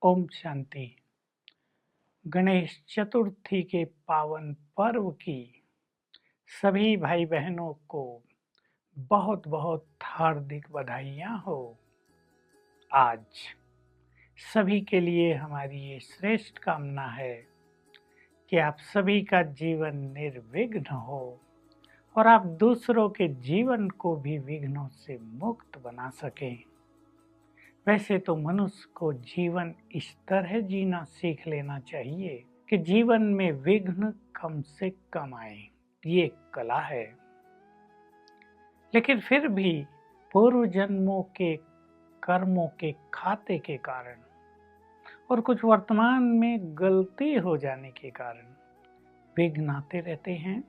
ओम शांति। गणेश चतुर्थी के पावन पर्व की सभी भाई बहनों को बहुत बहुत हार्दिक बधाइयाँ हो। आज सभी के लिए हमारी ये श्रेष्ठ कामना है कि आप सभी का जीवन निर्विघ्न हो और आप दूसरों के जीवन को भी विघ्नों से मुक्त बना सकें। वैसे तो मनुष्य को जीवन इस तरह जीना सीख लेना चाहिए कि जीवन में विघ्न कम से कम आए, ये एक कला है। लेकिन फिर भी पूर्व जन्मों के कर्मों के खाते के कारण और कुछ वर्तमान में गलती हो जाने के कारण विघ्न आते रहते हैं।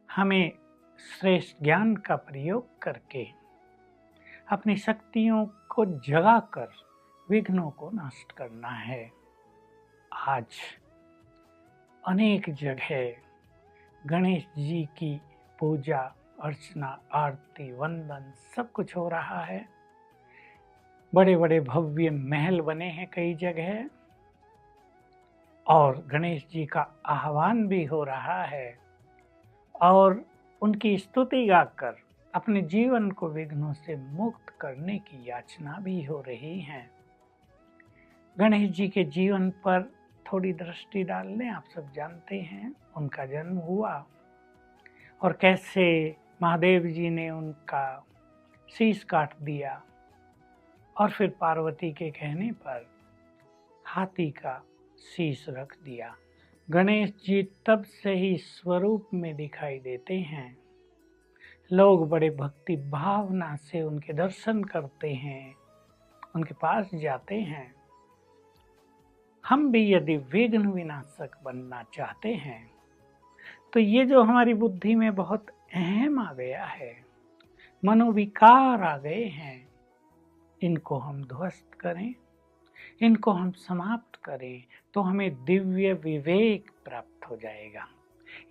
हमें श्रेष्ठ ज्ञान का प्रयोग करके अपनी शक्तियों को जगाकर विघ्नों को नष्ट करना है। आज अनेक जगह गणेश जी की पूजा अर्चना आरती वंदन सब कुछ हो रहा है। बड़े बड़े भव्य महल बने हैं कई जगह और गणेश जी का आह्वान भी हो रहा है और उनकी स्तुति गाकर अपने जीवन को विघ्नों से मुक्त करने की याचना भी हो रही है। गणेश जी के जीवन पर थोड़ी दृष्टि डाल लें। आप सब जानते हैं उनका जन्म हुआ और कैसे महादेव जी ने उनका शीश काट दिया और फिर पार्वती के कहने पर हाथी का शीश रख दिया। गणेश जी तब से ही स्वरूप में दिखाई देते हैं। लोग बड़े भक्ति भावना से उनके दर्शन करते हैं, उनके पास जाते हैं। हम भी यदि विघ्न विनाशक बनना चाहते हैं तो ये जो हमारी बुद्धि में बहुत अहम आ गया है, मनोविकार आ गए हैं, इनको हम ध्वस्त करें, इनको हम समाप्त करें तो हमें दिव्य विवेक प्राप्त हो जाएगा।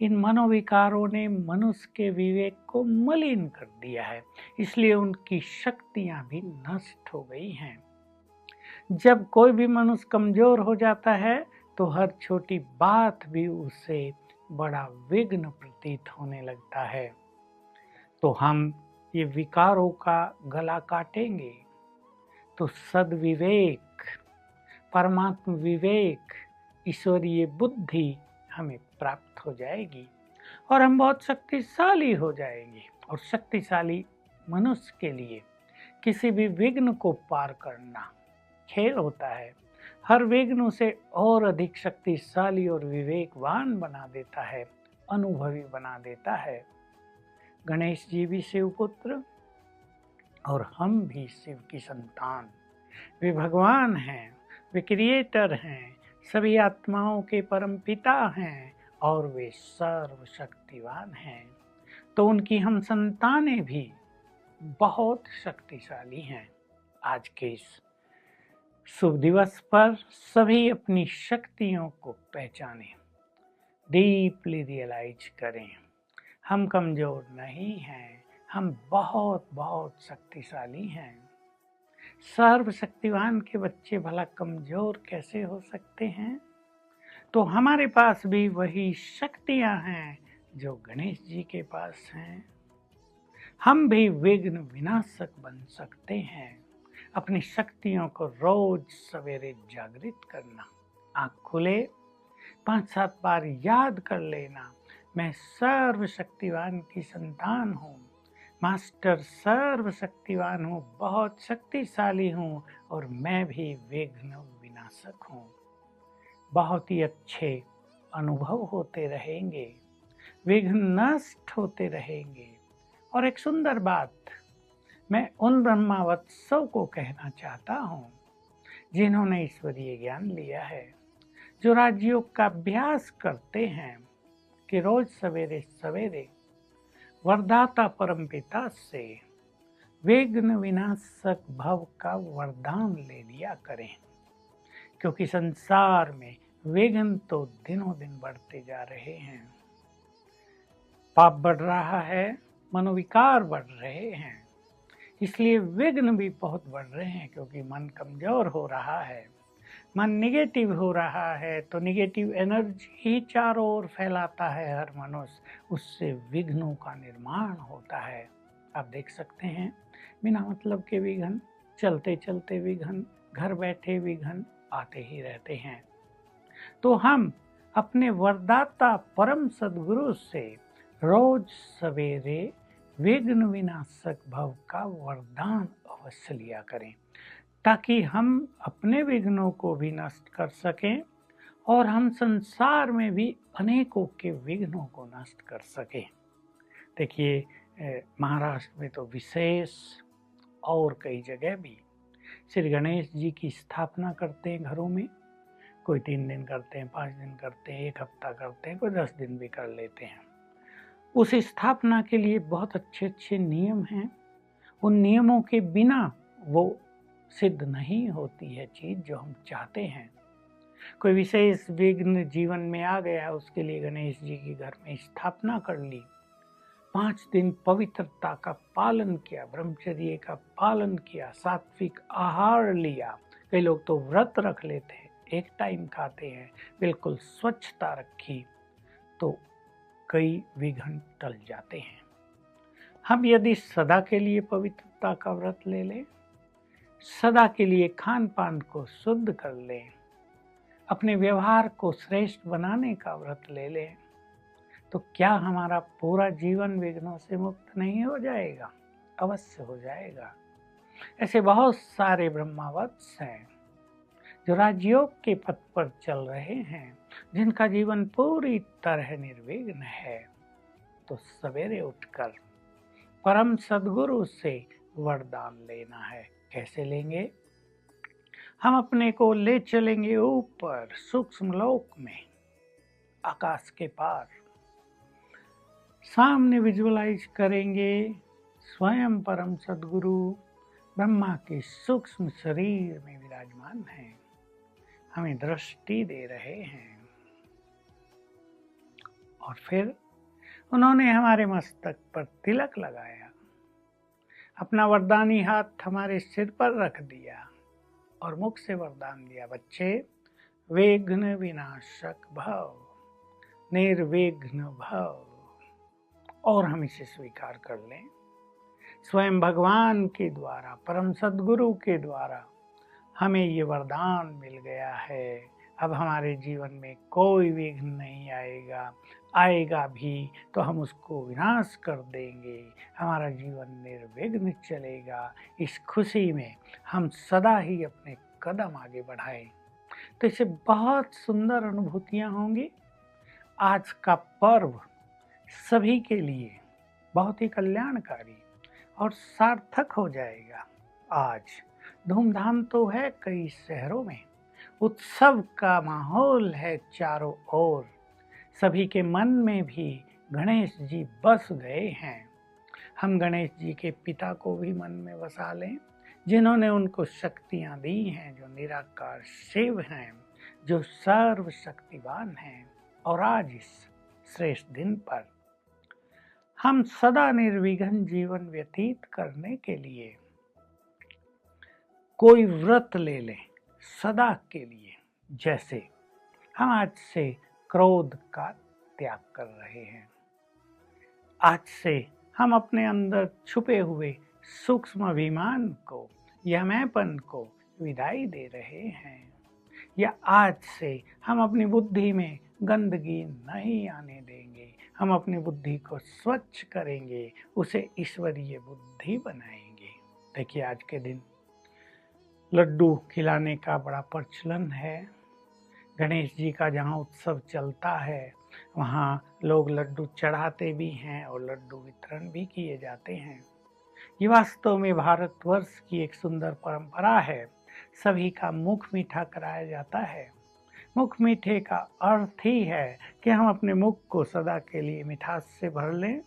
इन मनोविकारों ने मनुष्य के विवेक को मलिन कर दिया है, इसलिए उनकी शक्तियां भी नष्ट हो गई हैं। जब कोई भी मनुष्य कमजोर हो जाता है तो हर छोटी बात भी उसे बड़ा विघ्न प्रतीत होने लगता है। तो हम ये विकारों का गला काटेंगे तो सद्विवेक, परमात्म विवेक, ईश्वरीय बुद्धि हमें प्राप्त हो जाएगी और हम बहुत शक्तिशाली हो जाएंगे। और शक्तिशाली मनुष्य के लिए किसी भी विघ्न को पार करना खेल होता है। हर विघ्न उसे और अधिक शक्तिशाली और विवेकवान बना देता है, अनुभवी बना देता है। गणेश जी भी शिव पुत्र और हम भी शिव की संतान। वे भगवान हैं, वे क्रिएटर हैं, सभी आत्माओं के परम पिता हैं और वे सर्वशक्तिवान हैं। तो उनकी हम संतानें भी बहुत शक्तिशाली हैं। आज के इस शुभ दिवस पर सभी अपनी शक्तियों को पहचानें, डीपली रियलाइज करें। हम कमजोर नहीं हैं, हम बहुत बहुत शक्तिशाली हैं। सर्वशक्तिवान के बच्चे भला कमजोर कैसे हो सकते हैं? तो हमारे पास भी वही शक्तियां हैं जो गणेश जी के पास हैं। हम भी विघ्न विनाशक बन सकते हैं। अपनी शक्तियों को रोज सवेरे जागृत करना, आँख खुले 5-7 बार याद कर लेना, मैं सर्वशक्तिवान की संतान हूँ, मास्टर सर्वशक्तिवान हूँ, बहुत शक्तिशाली हूँ और मैं भी विघ्न विनाशक हूँ। बहुत ही अच्छे अनुभव होते रहेंगे, विघ्न नष्ट होते रहेंगे। और एक सुंदर बात मैं उन ब्रह्मावत्सव को कहना चाहता हूँ जिन्होंने ईश्वरीय ज्ञान लिया है, जो राजयोग का अभ्यास करते हैं कि रोज सवेरे सवेरे वरदाता परमपिता से विघ्न विनाशक भव का वरदान ले लिया करें। क्योंकि संसार में विघ्न तो दिनों दिन बढ़ते जा रहे हैं, पाप बढ़ रहा है, मनोविकार बढ़ रहे हैं, इसलिए विघ्न भी बहुत बढ़ रहे हैं क्योंकि मन कमजोर हो रहा है। मन निगेटिव हो रहा है तो निगेटिव एनर्जी ही चारों ओर फैलाता है हर मनुष्य, उससे विघ्नों का निर्माण होता है। आप देख सकते हैं बिना मतलब के विघ्न, चलते चलते विघ्न, घर बैठे विघ्न आते ही रहते हैं। तो हम अपने वरदाता परम सद्गुरु से रोज सवेरे विघ्न विनाशक भव का वरदान अवश्य लिया करें, ताकि हम अपने विघ्नों को भी नष्ट कर सकें और हम संसार में भी अनेकों के विघ्नों को नष्ट कर सकें। देखिए महाराष्ट्र में तो विशेष और कई जगह भी श्री गणेश जी की स्थापना करते हैं घरों में। कोई 3 दिन करते हैं, 5 दिन करते हैं, 1 हफ्ता करते हैं, कोई 10 दिन भी कर लेते हैं। उस स्थापना के लिए बहुत अच्छे अच्छे नियम हैं। उन नियमों के बिना वो सिद्ध नहीं होती है चीज जो हम चाहते हैं। कोई विशेष विघ्न जीवन में आ गया, उसके लिए गणेश जी की घर में स्थापना कर ली, 5 दिन पवित्रता का पालन किया, ब्रह्मचर्य का पालन किया, सात्विक आहार लिया, कई लोग तो व्रत रख लेते हैं, 1 टाइम खाते हैं, बिल्कुल स्वच्छता रखी, तो कई विघ्न टल जाते हैं। हम यदि सदा के लिए पवित्रता का व्रत ले लें, सदा के लिए खान पान को शुद्ध कर लें, अपने व्यवहार को श्रेष्ठ बनाने का व्रत ले लें, तो क्या हमारा पूरा जीवन विघ्नों से मुक्त नहीं हो जाएगा? अवश्य हो जाएगा। ऐसे बहुत सारे ब्रह्मावत्स हैं जो राजयोग के पथ पर चल रहे हैं, जिनका जीवन पूरी तरह निर्विघ्न है। तो सवेरे उठकर परम सद्गुरु से वरदान लेना है। कैसे लेंगे? हम अपने को ले चलेंगे ऊपर सूक्ष्म लोक में, आकाश के पार। सामने विजुअलाइज करेंगे स्वयं परम सद्गुरु ब्रह्मा के सूक्ष्म शरीर में विराजमान हैं, हमें दृष्टि दे रहे हैं। और फिर उन्होंने हमारे मस्तक पर तिलक लगाया, अपना वरदानी हाथ हमारे सिर पर रख दिया और मुख से वरदान दिया, बच्चे विघ्न विनाशक भव, निर्विघ्न भव। और हम इसे स्वीकार कर लें। स्वयं भगवान के द्वारा, परम सद्गुरु के द्वारा हमें ये वरदान मिल गया है। अब हमारे जीवन में कोई विघ्न नहीं आएगा, आएगा भी तो हम उसको विनाश कर देंगे, हमारा जीवन निर्विघ्न चलेगा। इस खुशी में हम सदा ही अपने कदम आगे बढ़ाएं, तो इससे बहुत सुंदर अनुभूतियां होंगी। आज का पर्व सभी के लिए बहुत ही कल्याणकारी और सार्थक हो जाएगा। आज धूमधाम तो है, कई शहरों में उत्सव का माहौल है चारों ओर, सभी के मन में भी गणेश जी बस गए हैं। हम गणेश जी के पिता को भी मन में बसा लें, जिन्होंने उनको शक्तियां दी हैं, जो निराकार शिव हैं, जो सर्वशक्तिवान हैं। और आज इस श्रेष्ठ दिन पर हम सदा निर्विघ्न जीवन व्यतीत करने के लिए कोई व्रत ले लें सदा के लिए। जैसे हम आज से क्रोध का त्याग कर रहे हैं, आज से हम अपने अंदर छुपे हुए सूक्ष्म अभिमान को या मैंपन को विदाई दे रहे हैं, या आज से हम अपनी बुद्धि में गंदगी नहीं आने देंगे, हम अपनी बुद्धि को स्वच्छ करेंगे, उसे ईश्वरीय बुद्धि बनाएंगे। देखिए आज के दिन लड्डू खिलाने का बड़ा प्रचलन है। गणेश जी का जहाँ उत्सव चलता है वहाँ लोग लड्डू चढ़ाते भी हैं और लड्डू वितरण भी किए जाते हैं। ये वास्तव में भारतवर्ष की एक सुंदर परंपरा है। सभी का मुख मीठा कराया जाता है। मुख मीठे का अर्थ ही है कि हम अपने मुख को सदा के लिए मिठास से भर लें,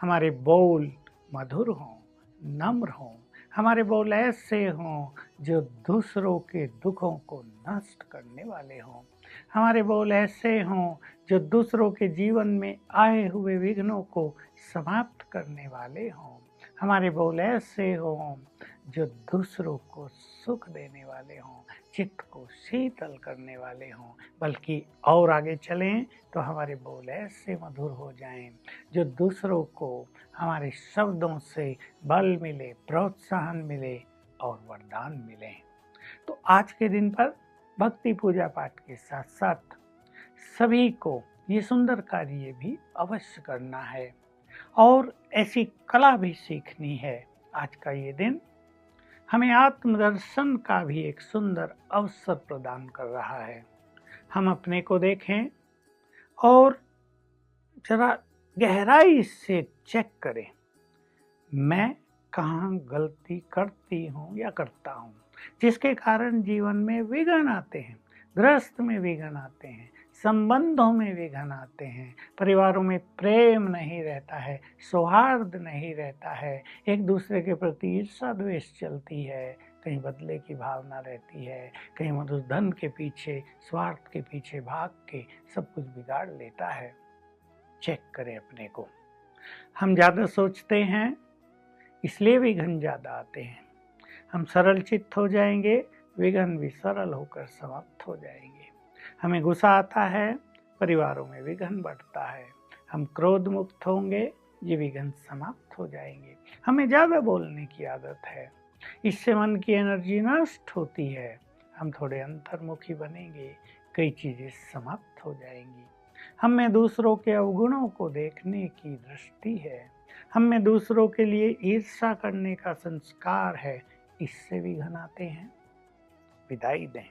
हमारे बोल मधुर हों, नम्र हों, हमारे बोल ऐसे हों जो दूसरों के दुखों को नष्ट करने वाले हों, हमारे बोल ऐसे हों जो दूसरों के जीवन में आए हुए विघ्नों को समाप्त करने वाले हों, हमारे बोल ऐसे हों जो दूसरों को सुख देने वाले हों, चित्त को शीतल करने वाले हों, बल्कि और आगे चलें तो हमारे बोल ऐसे मधुर हो जाएं, जो दूसरों को हमारे शब्दों से बल मिले, प्रोत्साहन मिले और वरदान मिले। तो आज के दिन पर भक्ति पूजा पाठ के साथ साथ सभी को ये सुंदर कार्य भी अवश्य करना है और ऐसी कला भी सीखनी है। आज का ये दिन हमें आत्मदर्शन का भी एक सुंदर अवसर प्रदान कर रहा है। हम अपने को देखें और जरा गहराई से चेक करें, मैं कहाँ गलती करती हूँ या करता हूँ, जिसके कारण जीवन में विघ्न आते हैं, गृहस्थ में विघ्न आते हैं, संबंधों में विघ्न आते हैं, परिवारों में प्रेम नहीं रहता है, सौहार्द नहीं रहता है, एक दूसरे के प्रति ईर्ष्या द्वेष चलती है, कहीं बदले की भावना रहती है, कहीं मनुष्य धन के पीछे, स्वार्थ के पीछे भाग के सब कुछ बिगाड़ लेता है। चेक करें अपने को। हम ज़्यादा सोचते हैं इसलिए विघ्न ज़्यादा आते हैं। हम सरल चित्त हो जाएंगे, विघ्न भी सरल होकर समाप्त हो जाएंगे। हमें गुस्सा आता है, परिवारों में विघ्न बढ़ता है। हम क्रोध मुक्त होंगे, ये विघ्न समाप्त हो जाएंगे। हमें ज़्यादा बोलने की आदत है, इससे मन की एनर्जी नष्ट होती है। हम थोड़े अंतर्मुखी बनेंगे, कई चीज़ें समाप्त हो जाएंगी। हम में दूसरों के अवगुणों को देखने की दृष्टि है, हम में दूसरों के लिए ईर्ष्या करने का संस्कार है, इससे विघ्न आते हैं। विदाई दें,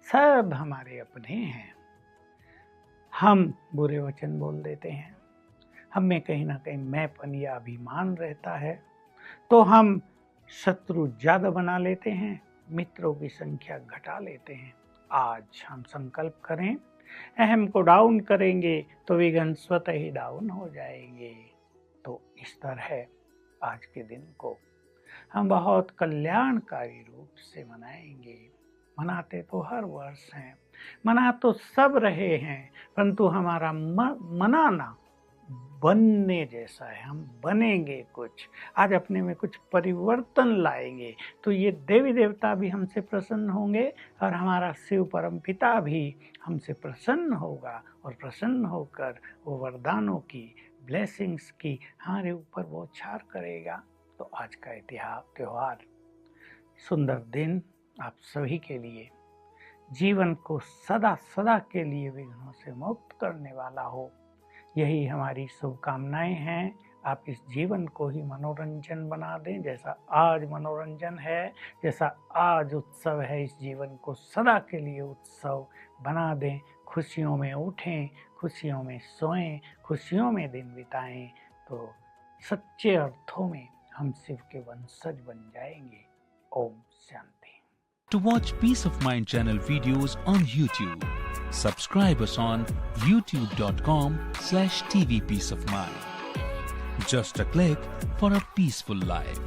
सब हमारे अपने हैं। हम बुरे वचन बोल देते हैं, हम में कहीं ना कहीं मैंपन या अभिमान रहता है, तो हम शत्रु ज़्यादा बना लेते हैं, मित्रों की संख्या घटा लेते हैं। आज हम संकल्प करें, अहम को डाउन करेंगे तो विघ्न स्वतः ही डाउन हो जाएंगे। तो इस तरह आज के दिन को हम बहुत कल्याणकारी रूप से मनाएंगे। मनाते तो हर वर्ष हैं, मना तो सब रहे हैं, परंतु हमारा मनाना बनने जैसा है। हम बनेंगे कुछ, आज अपने में कुछ परिवर्तन लाएंगे, तो ये देवी देवता भी हमसे प्रसन्न होंगे और हमारा शिव परम पिता भी हमसे प्रसन्न होगा और प्रसन्न होकर वो वरदानों की, ब्लेसिंग्स की हमारे ऊपर वो छार करेगा। तो आज का त्योहार, सुंदर दिन आप सभी के लिए जीवन को सदा सदा के लिए विघ्नों से मुक्त करने वाला हो, यही हमारी शुभकामनाएं हैं। आप इस जीवन को ही मनोरंजन बना दें, जैसा आज मनोरंजन है, जैसा आज उत्सव है, इस जीवन को सदा के लिए उत्सव बना दें। खुशियों में उठें, खुशियों में सोएं, खुशियों में दिन बिताएं, तो सच्चे अर्थों में हम शिव के वंशज बन जाएंगे। Om Shanti. To watch Peace of Mind channel videos on YouTube, subscribe us on youtube.com/tvpeaceofmind. Just a click for a peaceful life.